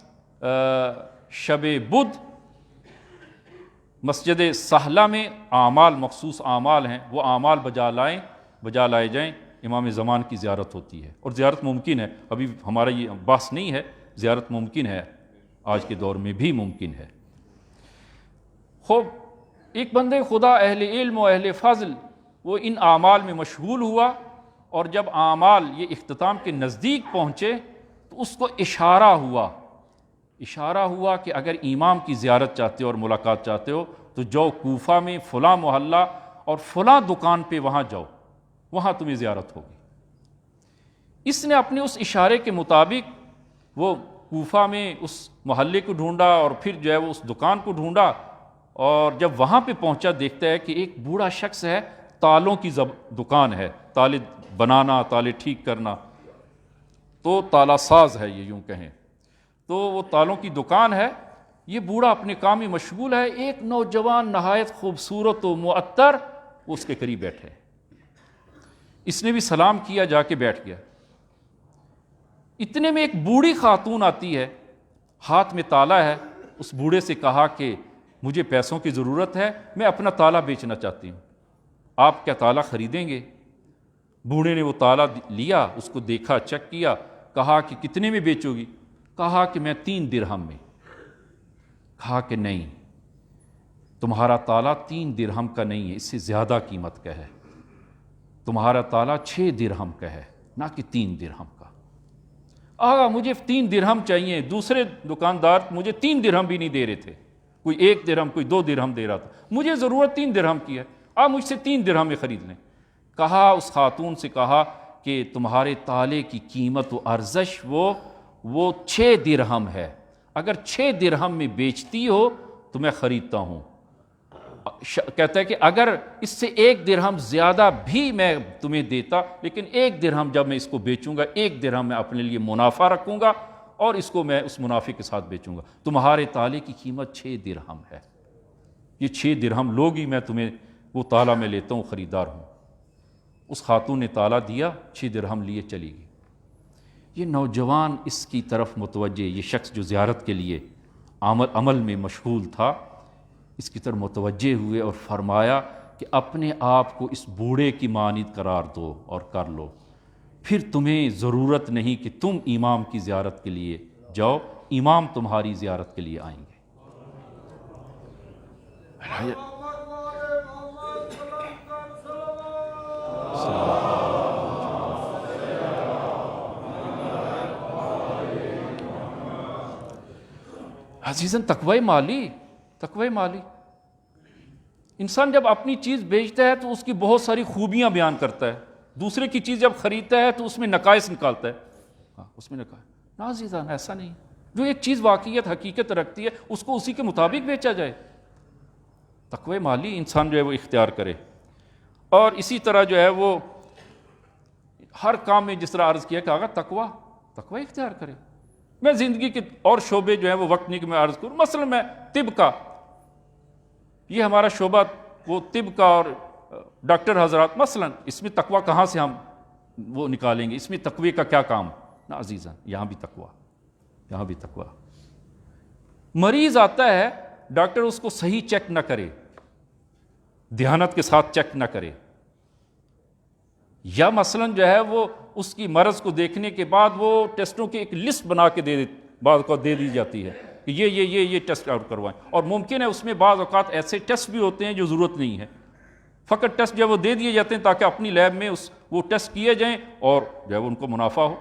شب بدھ مسجد سہلہ میں اعمال، مخصوص اعمال ہیں، وہ اعمال بجا لائے جائیں، امام زمان کی زیارت ہوتی ہے. اور زیارت ممکن ہے، ابھی ہمارا یہ بحث نہیں ہے، زیارت ممکن ہے، آج کے دور میں بھی ممکن ہے. خوب ایک بندے خدا اہل علم و اہل فضل وہ ان اعمال میں مشغول ہوا، اور جب اعمال یہ اختتام کے نزدیک پہنچے تو اس کو اشارہ ہوا کہ اگر امام کی زیارت چاہتے ہو اور ملاقات چاہتے ہو تو جاؤ کوفہ میں فلاں محلہ اور فلاں دکان پہ، وہاں جاؤ، وہاں تمہیں زیارت ہوگی. اس نے اپنے اس اشارے کے مطابق وہ کوفہ میں اس محلے کو ڈھونڈا، اور پھر جو ہے وہ اس دکان کو ڈھونڈا. اور جب وہاں پہ پہنچا دیکھتا ہے کہ ایک بوڑھا شخص ہے، تالوں کی دکان ہے، تالے بنانا، تالے ٹھیک کرنا، تو تالا ساز ہے یہ، یوں کہیں تو وہ تالوں کی دکان ہے. یہ بوڑھا اپنے کام میں مشغول ہے. ایک نوجوان نہایت خوبصورت و معطر وہ اس کے قریب بیٹھے. اس نے بھی سلام کیا، جا کے بیٹھ گیا. اتنے میں ایک بوڑھی خاتون آتی ہے، ہاتھ میں تالا ہے. اس بوڑھے سے کہا کہ مجھے پیسوں کی ضرورت ہے، میں اپنا تالا بیچنا چاہتی ہوں، آپ کیا تالا خریدیں گے؟ بوڑھے نے وہ تالا لیا، اس کو دیکھا، چیک کیا، کہا کہ کتنے میں بیچو گی؟ کہا کہ میں 3 درہم میں. کہا کہ نہیں، تمہارا تالا 3 درہم کا نہیں ہے، اس سے زیادہ قیمت کا ہے. تمہارا تالا 6 درہم کا ہے، نہ کہ 3 درہم کا. آگا مجھے 3 درہم چاہیے. دوسرے دکاندار مجھے 3 درہم بھی نہیں دے رہے تھے، کوئی 1 درہم، کوئی 2 درہم دے رہا تھا. مجھے ضرورت 3 درہم کی ہے، آپ مجھ سے 3 درہم میں خرید لیں. کہا اس خاتون سے کہا کہ تمہارے تالے کی قیمت و ارزش وہ 6 درہم ہے، اگر 6 درہم میں بیچتی ہو تو میں خریدتا ہوں. کہتا ہے کہ اگر اس سے 1 درہم زیادہ بھی میں تمہیں دیتا، لیکن 1 درہم جب میں اس کو بیچوں گا، 1 درہم میں اپنے لیے منافع رکھوں گا اور اس کو میں اس منافع کے ساتھ بیچوں گا. تمہارے تالے کی قیمت 6 درہم ہے، یہ 6 درہم لوگی، میں تمہیں وہ تالا میں لیتا ہوں، خریدار ہوں. اس خاتون نے تالا دیا، 6 درہم لیے چلی گئی. یہ نوجوان اس کی طرف متوجہ، یہ شخص جو زیارت کے لیے عمل میں مشغول تھا، اس کی طرف متوجہ ہوئے اور فرمایا کہ اپنے آپ کو اس بوڑھے کی مانند قرار دو اور کر لو، پھر تمہیں ضرورت نہیں کہ تم امام کی زیارت کے لیے جاؤ، امام تمہاری زیارت کے لیے آئیں گے. عزیزاً، تقوی مالی انسان جب اپنی چیز بیچتا ہے تو اس کی بہت ساری خوبیاں بیان کرتا ہے. دوسرے کی چیز جب خریدتا ہے تو اس میں نقائص نکالتا ہے. اس میں نقائص نا عزیزاً، ایسا نہیں. جو ایک چیز واقعیت حقیقت رکھتی ہے اس کو اسی کے مطابق بیچا جائے. تقوی مالی انسان جو ہے وہ اختیار کرے. اور اسی طرح جو ہے وہ ہر کام میں جس طرح عرض کیا کہ آقا تقوی اختیار کرے. میں زندگی کے اور شعبے جو ہیں وہ وقت نہیں کہ میں عرض کروں. مثلا میں طب کا، یہ ہمارا شعبہ وہ طب کا اور ڈاکٹر حضرات، مثلا اس میں تقوی کہاں سے ہم وہ نکالیں گے؟ اس میں تقوی کا کیا کام نا عزیزاں؟ یہاں بھی تقوی. مریض آتا ہے، ڈاکٹر اس کو صحیح چیک نہ کرے، دیانت کے ساتھ چیک نہ کرے، یا مثلا جو ہے وہ اس کی مرض کو دیکھنے کے بعد وہ ٹیسٹوں کی ایک لسٹ بنا کے بعض اوقات دے دی جاتی ہے کہ یہ ٹیسٹ آؤٹ کروائیں، اور ممکن ہے اس میں بعض اوقات ایسے ٹیسٹ بھی ہوتے ہیں جو ضرورت نہیں ہے، فقط ٹیسٹ جو ہے وہ دے دیے جاتے ہیں تاکہ اپنی لیب میں وہ ٹیسٹ کیے جائیں اور جو ہے وہ ان کو منافع ہو،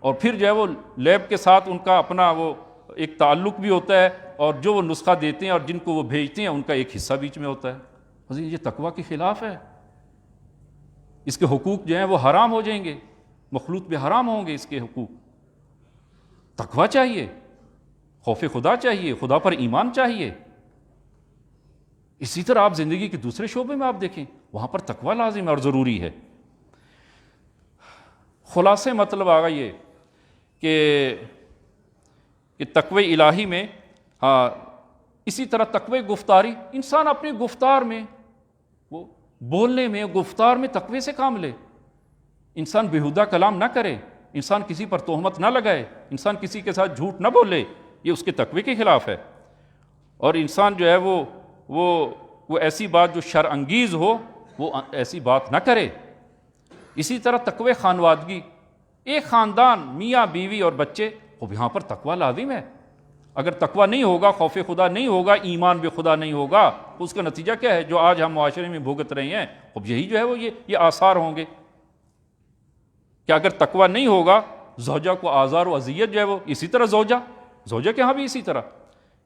اور پھر جو ہے وہ لیب کے ساتھ ان کا اپنا وہ ایک تعلق بھی ہوتا ہے، اور جو وہ نسخہ دیتے ہیں اور جن کو وہ بھیجتے ہیں ان کا ایک حصہ بیچ میں ہوتا ہے. یہ تقوی کے خلاف ہے. اس کے حقوق جو ہیں وہ حرام ہو جائیں گے، مخلوط میں حرام ہوں گے اس کے حقوق. تقوی چاہیے، خوف خدا چاہیے، خدا پر ایمان چاہیے. اسی طرح آپ زندگی کے دوسرے شعبے میں آپ دیکھیں، وہاں پر تقوی لازم ہے اور ضروری ہے. خلاصے مطلب آگا یہ کہ تقوی الہی میں اسی طرح تقوی گفتاری، انسان اپنی گفتار میں وہ بولنے میں گفتار میں تقوی سے کام لے. انسان بیہودہ کلام نہ کرے، انسان کسی پر تہمت نہ لگائے، انسان کسی کے ساتھ جھوٹ نہ بولے، یہ اس کے تقوی کے خلاف ہے. اور انسان جو ہے وہ ایسی بات جو شر انگیز ہو وہ ایسی بات نہ کرے. اسی طرح تقوی خانوادگی، ایک خاندان میاں بیوی اور بچے، اب یہاں پر تقوی لازم ہے. اگر تقوی نہیں ہوگا، خوف خدا نہیں ہوگا، ایمان بے خدا نہیں ہوگا، تو اس کا نتیجہ کیا ہے؟ جو آج ہم معاشرے میں بھگت رہے ہیں، اب یہی جو ہے وہ یہ آثار ہوں گے کہ اگر تقوی نہیں ہوگا، زوجہ کو آزار و اذیت جو ہے وہ اسی طرح زوجہ کے ہاں بھی اسی طرح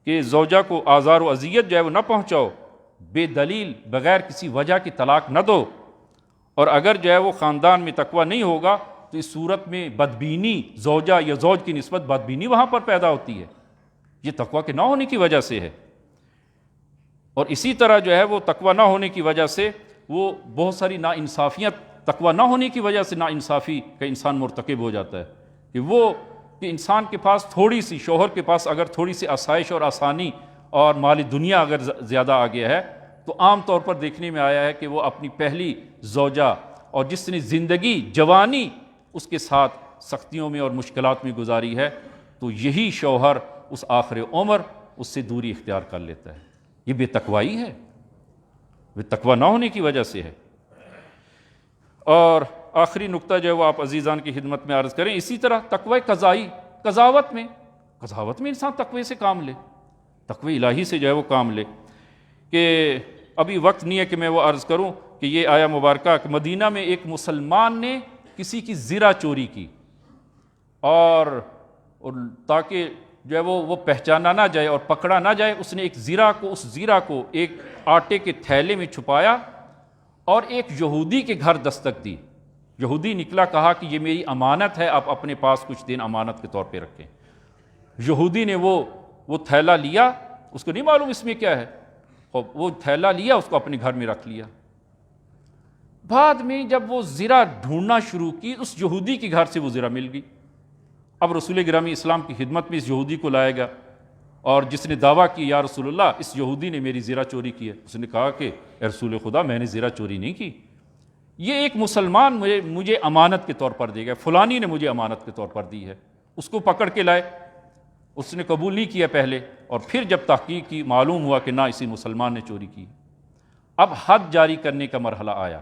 کہ زوجہ کو آزار و اذیت جو ہے وہ نہ پہنچاؤ، بے دلیل بغیر کسی وجہ کی طلاق نہ دو. اور اگر جو ہے وہ خاندان میں تقوی نہیں ہوگا تو اس صورت میں بدبینی، زوجہ یا زوج کی نسبت بدبینی وہاں پر پیدا ہوتی ہے. یہ تقوی کے نہ ہونے کی وجہ سے ہے. اور اسی طرح جو ہے وہ تقوی نہ ہونے کی وجہ سے وہ بہت ساری ناانصافیت، تقوی نہ ہونے کی وجہ سے ناانصافی کا انسان مرتکب ہو جاتا ہے کہ انسان کے پاس تھوڑی سی، شوہر کے پاس اگر تھوڑی سی آسائش اور آسانی اور مالی دنیا اگر زیادہ آ گیا ہے تو عام طور پر دیکھنے میں آیا ہے کہ وہ اپنی پہلی زوجہ اور جس نے زندگی جوانی اس کے ساتھ سختیوں میں اور مشکلات میں گزاری ہے، تو یہی شوہر اس آخر عمر اس سے دوری اختیار کر لیتا ہے. یہ بے تقوائی ہے، بے تقوی نہ ہونے کی وجہ سے ہے. اور آخری نقطہ جو ہے وہ آپ عزیزان کی خدمت میں عرض کریں، اسی طرح تقوی قضائی، قضاوت میں انسان تقوی سے کام لے، تقوی الہی سے جو ہے وہ کام لے. کہ ابھی وقت نہیں ہے کہ میں وہ عرض کروں کہ یہ آیا مبارکہ کہ مدینہ میں ایک مسلمان نے کسی کی زرہ چوری کی، اور تاکہ جو ہے وہ پہچانا نہ جائے اور پکڑا نہ جائے، اس نے اس زیرہ کو ایک آٹے کے تھیلے میں چھپایا اور ایک یہودی کے گھر دستک دی. یہودی نکلا، کہا کہ یہ میری امانت ہے، آپ اپنے پاس کچھ دن امانت کے طور پہ رکھیں. یہودی نے وہ تھیلا لیا، اس کو نہیں معلوم اس میں کیا ہے، وہ تھیلا لیا، اس کو اپنے گھر میں رکھ لیا. بعد میں جب وہ زرہ ڈھونڈنا شروع کی، اس یہودی کے گھر سے وہ زرہ مل گئی. اب رسول گرامی اسلام کی خدمت میں اس یہودی کو لایا گیا، اور جس نے دعویٰ کی یا رسول اللہ اس یہودی نے میری زرہ چوری کی ہے. اس نے کہا کہ اے رسول خدا، میں نے زرہ چوری نہیں کی، یہ ایک مسلمان مجھے امانت کے طور پر دے گا، فلانی نے مجھے امانت کے طور پر دی ہے. اس کو پکڑ کے لائے، اس نے قبول نہیں کیا پہلے، اور پھر جب تحقیق کی معلوم ہوا کہ نہ، اسی مسلمان نے چوری کی. اب حد جاری کرنے کا مرحلہ آیا،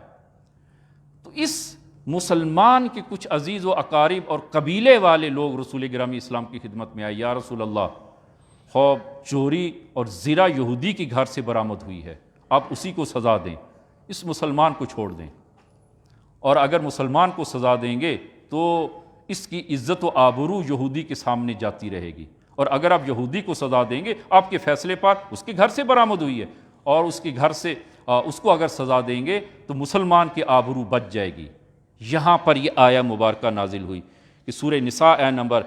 تو اس مسلمان کے کچھ عزیز و اقارب اور قبیلے والے لوگ رسول گرامی اسلام کی خدمت میں آئے، یا رسول اللہ، خوب چوری اور زرہ یہودی کے گھر سے برآمد ہوئی ہے، آپ اسی کو سزا دیں، اس مسلمان کو چھوڑ دیں. اور اگر مسلمان کو سزا دیں گے تو اس کی عزت و آبرو یہودی کے سامنے جاتی رہے گی، اور اگر آپ یہودی کو سزا دیں گے، آپ کے فیصلے پر اس کے گھر سے برآمد ہوئی ہے، اور اس کے گھر سے اس کو اگر سزا دیں گے تو مسلمان کی آبرو بچ جائے گی. یہاں پر یہ آیہ مبارکہ نازل ہوئی کہ سورہ نساء آیہ نمبر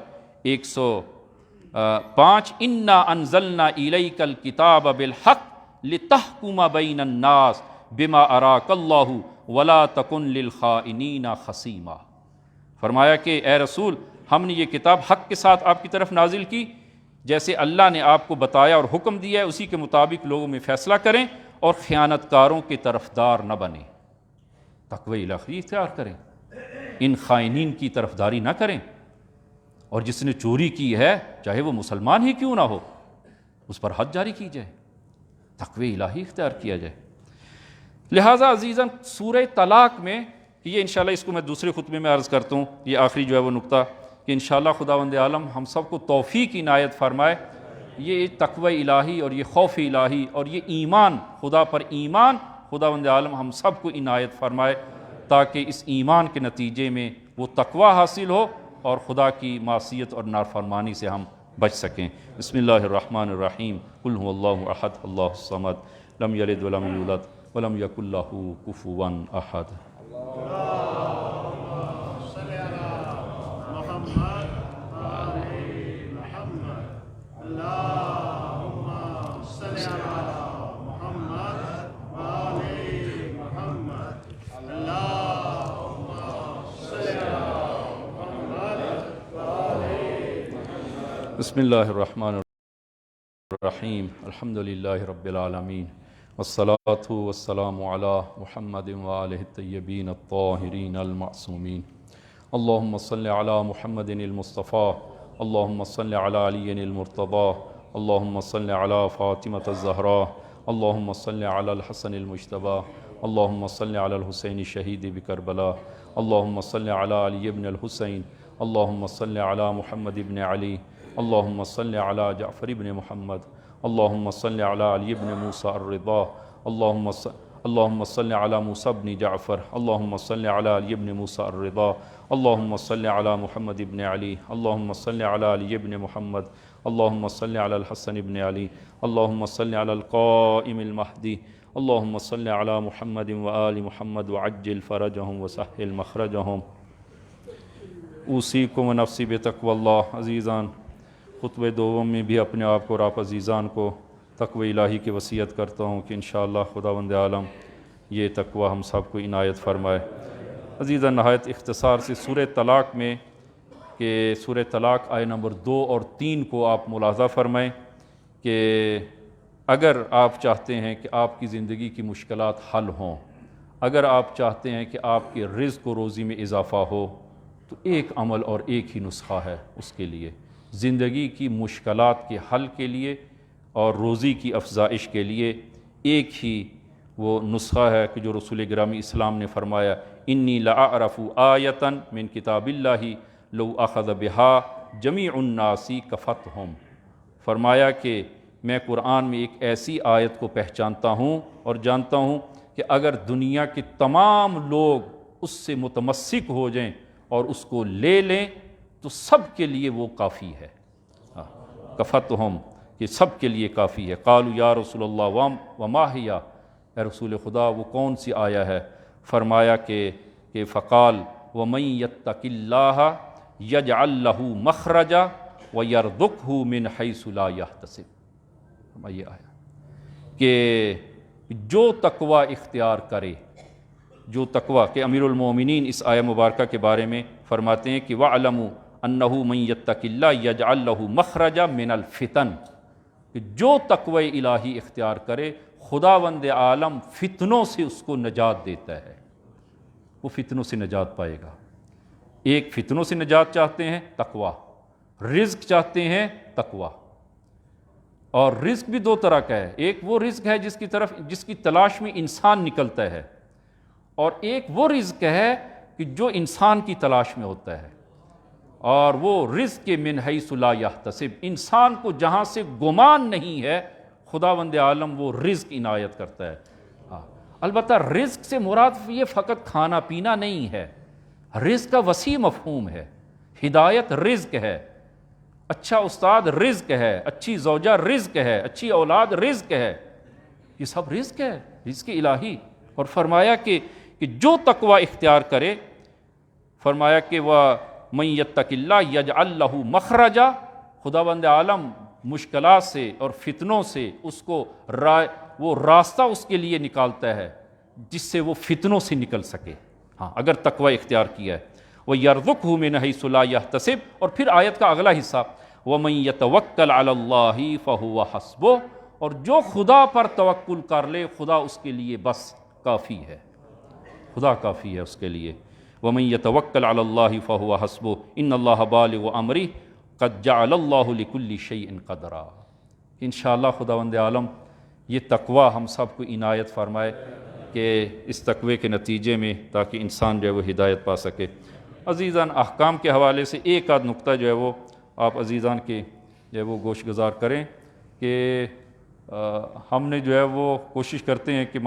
105، اِنَّا أَنزَلْنَا إِلَيْكَ الْكِتَابَ بِالْحَقِّ لِتَحْكُمَ بَيْنَ النَّاسِ بِمَا أَرَاكَ اللَّهُ وَلَا تَكُنْ لِلْخَائِنِينَ خَصِيمًا. فرمایا کہ اے رسول ہم نے یہ کتاب حق کے ساتھ آپ کی طرف نازل کی، جیسے اللہ نے آپ کو بتایا اور حکم دیا ہے اسی کے مطابق لوگوں میں فیصلہ کریں اور خیانت کاروں کے طرفدار نہ بنیں، تقوی الہی اختیار کریں، ان خائنین کی طرفداری نہ کریں، اور جس نے چوری کی ہے چاہے وہ مسلمان ہی کیوں نہ ہو اس پر حد جاری کی جائے، تقوی الہی اختیار کیا جائے۔ لہٰذا عزیزاً سورہ طلاق میں یہ انشاءاللہ اس کو میں دوسرے خطبے میں عرض کرتا ہوں، یہ آخری جو ہے وہ نقطہ کہ انشاءاللہ خداوند عالم ہم سب کو توفیق عنایت فرمائے، یہ تقوی الہی اور یہ خوف الہی اور یہ ایمان خدا پر ایمان خداوند عالم ہم سب کو عنایت فرمائے، تاکہ اس ایمان کے نتیجے میں وہ تقوی حاصل ہو اور خدا کی معصیت اور نافرمانی سے ہم بچ سکیں۔ بسم اللہ الرحمن الرحیم، قل هو اللہ احد اللہ الصمد لم یلد ولم یولد ولم یکن لہ کفوا احد۔ بسم اللہ الرحمن الرحیم، الحمد للہ رب العالمین والصلاة والسلام علی محمد وآلہ الطیبین الطاہرین المعصومین، اللہم صل علی محمد المصطفیٰ، اللہم صل علی علی المرتضیٰ، اللہم صل علی فاطمة الزہراء، اللہم صل علی الحسن المجتبیٰ، اللہم صل علی الحسین شہید بکربلا، اللہم صل علی علی ابن الحسین، اللہم صل علی محمد ابن علی، اللہم صل علی جعفر ابن محمد، اللہم صل علی علی ابن موسیٰ الرضا، اللہم صل علی موسیٰ ابن جعفر، اللہم صل علی علی ابن موسیٰ الرضا، اللہم صل علی محمد ابن علی، اللہم صل علی علی ابن محمد، اللہم صل علی الحسن ابن علی، اللہم صل علی القائم المہدی، اللہم صل علی محمد وآل محمد وعجل فرجہم وسہل مخرجہم۔ اوصیکم ونفسی بتقوی اللہ۔ عزیزان خطبہ دوم میں بھی اپنے آپ کو اور آپ عزیزان کو تقوی الہی کی وصیت کرتا ہوں کہ انشاءاللہ خداوند عالم یہ تقوی ہم سب کو عنایت فرمائے۔ عزیزان نہایت اختصار سے سورہ طلاق میں کہ سورہ طلاق آیہ نمبر 2 اور 3 کو آپ ملاحظہ فرمائیں کہ اگر آپ چاہتے ہیں کہ آپ کی زندگی کی مشکلات حل ہوں، اگر آپ چاہتے ہیں کہ آپ کے رزق و روزی میں اضافہ ہو، تو ایک عمل اور ایک ہی نسخہ ہے اس کے لیے، زندگی کی مشکلات کے حل کے لیے اور روزی کی افزائش کے لیے ایک ہی وہ نسخہ ہے کہ جو رسول گرامی اسلام نے فرمایا، انی لأعرف آیۃ من کتاب اللہ لو اخذ بها جمیع الناس کفتہم، فرمایا کہ میں قرآن میں ایک ایسی آیت کو پہچانتا ہوں اور جانتا ہوں کہ اگر دنیا کے تمام لوگ اس سے متمسک ہو جائیں اور اس کو لے لیں تو سب کے لیے وہ کافی ہے، کفتہم، کہ سب کے لیے کافی ہے۔ قالوا یا رسول اللہ وما ہی، اے رسول خدا وہ کون سی آیا ہے؟ فرمایا کہ فقال ومن یتق اللہ یجعل لہ مخرجا ویرزقہ من حیث لا یحتسب۔ یہ آیا کہ جو تقوی اختیار کرے، جو تقوی، کہ امیر المومنین اس آیہ مبارکہ کے بارے میں فرماتے ہیں کہ وَاعْلَمُوا أَنَّهُ مَن يَتَّقِ اللَّهَ يَجْعَلْ لَهُ مَخْرَجًا مِنَ الْفِتَنِ، کہ جو تقوی الہی اختیار کرے خداوند عالم فتنوں سے اس کو نجات دیتا ہے، وہ فتنوں سے نجات پائے گا۔ ایک فتنوں سے نجات چاہتے ہیں تقوی، رزق چاہتے ہیں تقوی، اور رزق بھی دو طرح کا ہے، ایک وہ رزق ہے جس کی تلاش میں انسان نکلتا ہے، اور ایک وہ رزق ہے کہ جو انسان کی تلاش میں ہوتا ہے، اور وہ رزق من حیث لا یحتسب، انسان کو جہاں سے گمان نہیں ہے خداوند عالم وہ رزق عنایت کرتا ہے۔ البتہ رزق سے مراد یہ فقط کھانا پینا نہیں ہے، رزق کا وسیع مفہوم ہے، ہدایت رزق ہے، اچھا استاد رزق ہے، اچھی زوجہ رزق ہے، اچھی اولاد رزق ہے، یہ سب رزق ہے، رزق الہی۔ اور فرمایا کہ جو تقوی اختیار کرے، فرمایا کہ وَمَن يَتَّقِ اللَّهَ يَجْعَلْ لَهُ مَخْرَجًا، خداوند عالم مشکلات سے اور فتنوں سے اس کو وہ راستہ اس کے لیے نکالتا ہے جس سے وہ فتنوں سے نکل سکے، ہاں اگر تقوی اختیار کیا ہے۔ وَيَرْزُقْهُ مِنْ حَيْثُ لَا يَحْتَسِبُ، اور پھر آیت کا اگلا حصہ وَمَنْ يَتَوَكَّلْ عَلَى اللَّهِ فَهُوَ حَسْبُهُ، اور جو خدا پر توکل کر لے خدا اس کے لیے بس کافی ہے، خدا کافی ہے اس کے لیے۔ وَمَنْ يَتَوَكَّلْ عَلَى اللَّهِ فَهُوَ حَسْبُهُ إِنَّ اللَّهَ بَالِغُ أَمْرِهِ قَدْ جَعَلَ اللَّهُ لِكُلِّ شَيْءٍ قَدْرًا۔ انشاءاللہ خداوند عالم یہ تقوی ہم سب کو عنایت فرمائے کہ اس تقوی کے نتیجے میں تاکہ انسان جو ہے وہ ہدایت پا سکے۔ عزیزان، احکام کے حوالے سے ایک آدھ نقطہ جو ہے وہ آپ عزیزان کے جو ہے وہ گوش گزار کریں کہ ہم نے جو ہے وہ کوشش کرتے ہیں کہ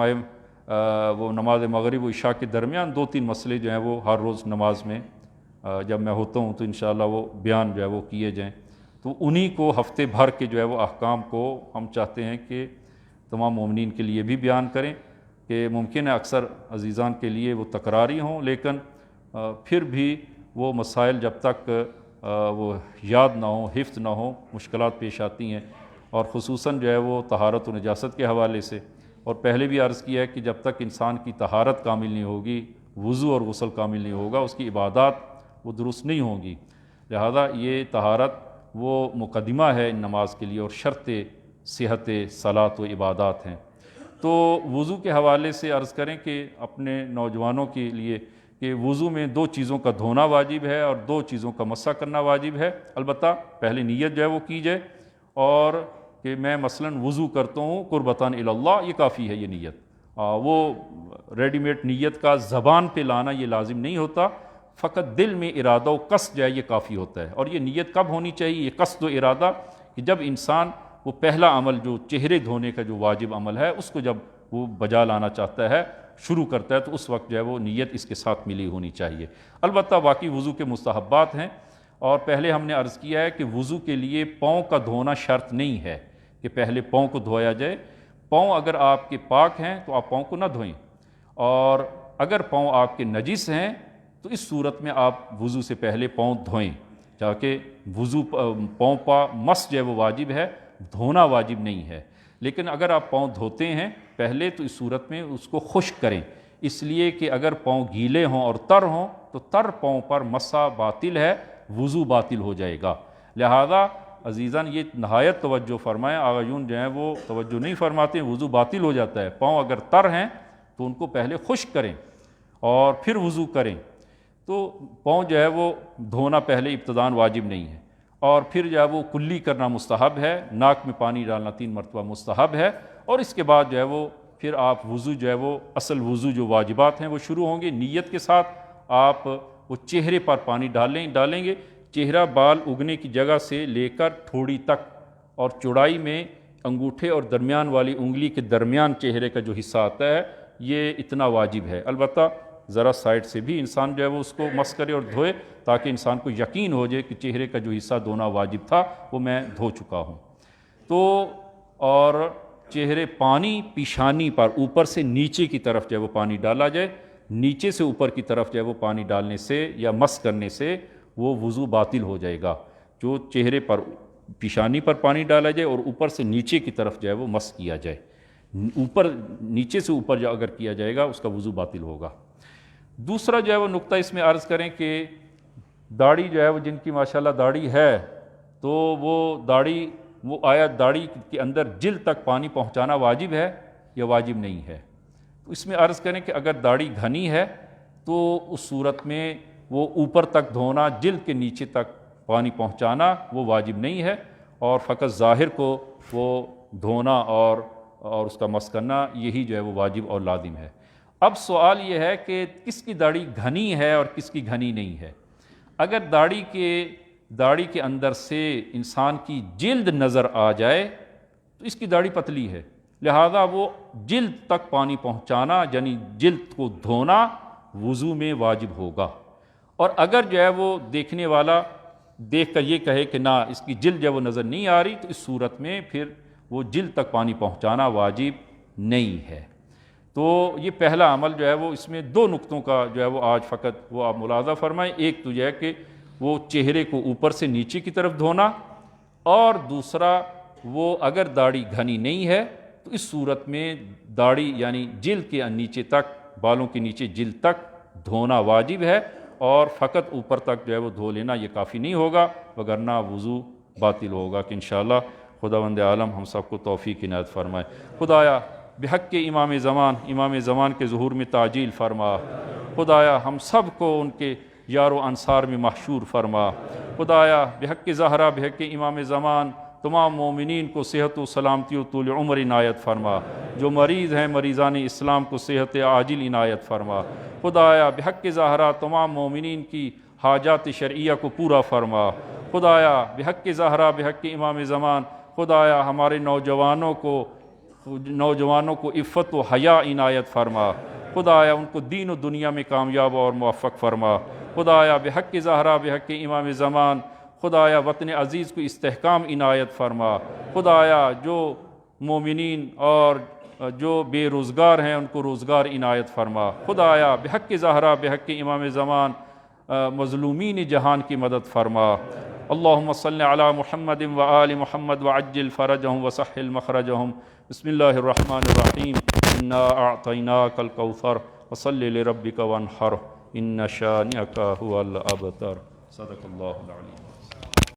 وہ نماز مغرب و عشاء کے درمیان 2-3 مسئلے جو ہیں وہ ہر روز نماز میں جب میں ہوتا ہوں تو انشاءاللہ وہ بیان جو ہے وہ کیے جائیں، تو انہی کو ہفتے بھر کے جو ہے وہ احکام کو ہم چاہتے ہیں کہ تمام مومنین کے لیے بھی بیان کریں، کہ ممکن ہے اکثر عزیزان کے لیے وہ تکراری ہوں، لیکن پھر بھی وہ مسائل جب تک وہ یاد نہ ہوں، حفظ نہ ہوں، مشکلات پیش آتی ہیں، اور خصوصاً جو ہے وہ طہارت و نجاست کے حوالے سے، اور پہلے بھی عرض کیا ہے کہ جب تک انسان کی طہارت کامل نہیں ہوگی، وضو اور غسل کامل نہیں ہوگا، اس کی عبادات وہ درست نہیں ہوں گی۔ لہذا یہ طہارت وہ مقدمہ ہے نماز کے لیے اور شرط صحت صلاۃ و عبادات ہیں۔ تو وضو کے حوالے سے عرض کریں کہ اپنے نوجوانوں کے لیے کہ وضو میں 2 چیزوں کا دھونا واجب ہے اور 2 چیزوں کا مسح کرنا واجب ہے، البتہ پہلے نیت جو ہے وہ کی جائے، اور کہ میں مثلاً وضو کرتا ہوں قربتاً الی اللہ، یہ کافی ہے یہ نیت، وہ ریڈی میڈ نیت کا زبان پہ لانا یہ لازم نہیں ہوتا، فقط دل میں ارادہ و قصد جو ہے یہ کافی ہوتا ہے۔ اور یہ نیت کب ہونی چاہیے؟ یہ قصد و ارادہ کہ جب انسان وہ پہلا عمل جو چہرے دھونے کا جو واجب عمل ہے اس کو جب وہ بجا لانا چاہتا ہے، شروع کرتا ہے، تو اس وقت جو ہے وہ نیت اس کے ساتھ ملی ہونی چاہیے۔ البتہ باقی وضو کے مستحبات ہیں، اور پہلے ہم نے عرض کیا ہے کہ وضو کے لیے پاؤں کا دھونا شرط نہیں ہے کہ پہلے پاؤں کو دھویا جائے۔ پاؤں اگر آپ کے پاک ہیں تو آپ پاؤں کو نہ دھوئیں، اور اگر پاؤں آپ کے نجس ہیں تو اس صورت میں آپ وضو سے پہلے پاؤں دھوئیں، تاکہ وضو پاؤں پا مس جو ہے وہ واجب ہے، دھونا واجب نہیں ہے۔ لیکن اگر آپ پاؤں دھوتے ہیں پہلے تو اس صورت میں اس کو خشک کریں، اس لیے کہ اگر پاؤں گیلے ہوں اور تر ہوں تو تر پاؤں پر مسح باطل ہے، وضو باطل ہو جائے گا۔ لہذا عزیزان یہ نہایت توجہ فرمائیں، آغایون جو ہیں وہ توجہ نہیں فرماتے، وضو باطل ہو جاتا ہے۔ پاؤں اگر تر ہیں تو ان کو پہلے خشک کریں اور پھر وضو کریں، تو پاؤں جو ہے وہ دھونا پہلے ابتداً واجب نہیں ہے، اور پھر جو ہے وہ کلی کرنا مستحب ہے، ناک میں پانی ڈالنا 3 مرتبہ مستحب ہے، اور اس کے بعد جو ہے وہ پھر آپ وضو جو ہے وہ اصل وضو جو واجبات ہیں وہ شروع ہوں گے۔ نیت کے ساتھ آپ وہ چہرے پر پانی ڈالیں گے، چہرہ بال اگنے کی جگہ سے لے کر ٹھوڑی تک، اور چوڑائی میں انگوٹھے اور درمیان والی انگلی کے درمیان چہرے کا جو حصہ آتا ہے یہ اتنا واجب ہے۔ البتہ ذرا سائڈ سے بھی انسان جو ہے وہ اس کو مس کرے اور دھوئے، تاکہ انسان کو یقین ہو جائے کہ چہرے کا جو حصہ دھونا واجب تھا وہ میں دھو چکا ہوں۔ تو اور چہرے پانی پیشانی پر اوپر سے نیچے کی طرف جو ہے وہ پانی ڈالا جائے، نیچے سے اوپر کی طرف جو ہے وہ پانی ڈالنے سے یا مس کرنے سے وہ وضو باطل ہو جائے گا۔ جو چہرے پر پیشانی پر پانی ڈالا جائے اور اوپر سے نیچے کی طرف جو ہے وہ مس کیا جائے، اوپر نیچے سے اوپر جو اگر کیا جائے گا اس کا وضو باطل ہوگا۔ دوسرا جو ہے وہ نقطہ اس میں عرض کریں کہ داڑھی جو ہے وہ جن کی ماشاءاللہ داڑھی ہے تو وہ داڑھی وہ آیا داڑھی کے اندر جلد تک پانی پہنچانا واجب ہے یا واجب نہیں ہے؟ تو اس میں عرض کریں کہ اگر داڑھی گھنی ہے تو اس صورت میں وہ اوپر تک دھونا، جلد کے نیچے تک پانی پہنچانا وہ واجب نہیں ہے، اور فقط ظاہر کو وہ دھونا اور اس کا مس کرنا یہی جو ہے وہ واجب اور لازم ہے۔ اب سوال یہ ہے کہ کس کی داڑھی گھنی ہے اور کس کی گھنی نہیں ہے۔ اگر داڑھی کے اندر سے انسان کی جلد نظر آ جائے تو اس کی داڑھی پتلی ہے، لہذا وہ جلد تک پانی پہنچانا یعنی جلد کو دھونا وضو میں واجب ہوگا۔ اور اگر جو ہے وہ دیکھنے والا دیکھ کر یہ کہے کہ نہ اس کی جلد جو ہے وہ نظر نہیں آ رہی، تو اس صورت میں پھر وہ جلد تک پانی پہنچانا واجب نہیں ہے۔ تو یہ پہلا عمل جو ہے وہ اس میں 2 نقطوں کا جو ہے وہ آج فقط وہ آپ ملاحظہ فرمائیں، ایک تو یہ ہے کہ وہ چہرے کو اوپر سے نیچے کی طرف دھونا، اور دوسرا وہ اگر داڑھی گھنی نہیں ہے تو اس صورت میں داڑھی یعنی جلد کے نیچے تک، بالوں کے نیچے جلد تک دھونا واجب ہے، اور فقط اوپر تک جو ہے وہ دھو لینا یہ کافی نہیں ہوگا، وگرنہ وضو باطل ہوگا، کہ انشاءاللہ خداوند عالم ہم سب کو توفیق عنایت فرمائے۔ خدایا بحق کے امام زمان کے ظہور میں تعجیل فرما، خدایا ہم سب کو ان کے یار و انصار میں محشور فرما، خدایا بحق زہرا بحق امام زمان تمام مومنین کو صحت و سلامتی و طول عمر عنایت فرما، جو مریض ہیں مریضان اسلام کو صحت عاجل عنایت فرما، خدایا بحق زہرا تمام مومنین کی حاجات شرعیہ کو پورا فرما، خدایا بحق زہرا بحق امام زمان خدایا ہمارے نوجوانوں کو عفت و حیا عنایت فرما، خدایا ان کو دین و دنیا میں کامیاب اور موفق فرما، خدایا بحق زہرا بحق امام زمان خدایا وطن عزیز کو استحکام عنایت فرما، خدایا جو مومنین اور جو بے روزگار ہیں ان کو روزگار عنایت فرما، خدایا بحق زہرا بحق امام زمان مظلومین جہان کی مدد فرما۔ اللہم صلی علی محمد و آل محمد وعجل فرجہم وسہل مخرجہم۔ بسم اللہ الرحمن الرحیم۔ انا اعطیناک الکوثر فصلی لربک وانحر ان شانئک هو الابتر۔ صدق اللہ العلیم۔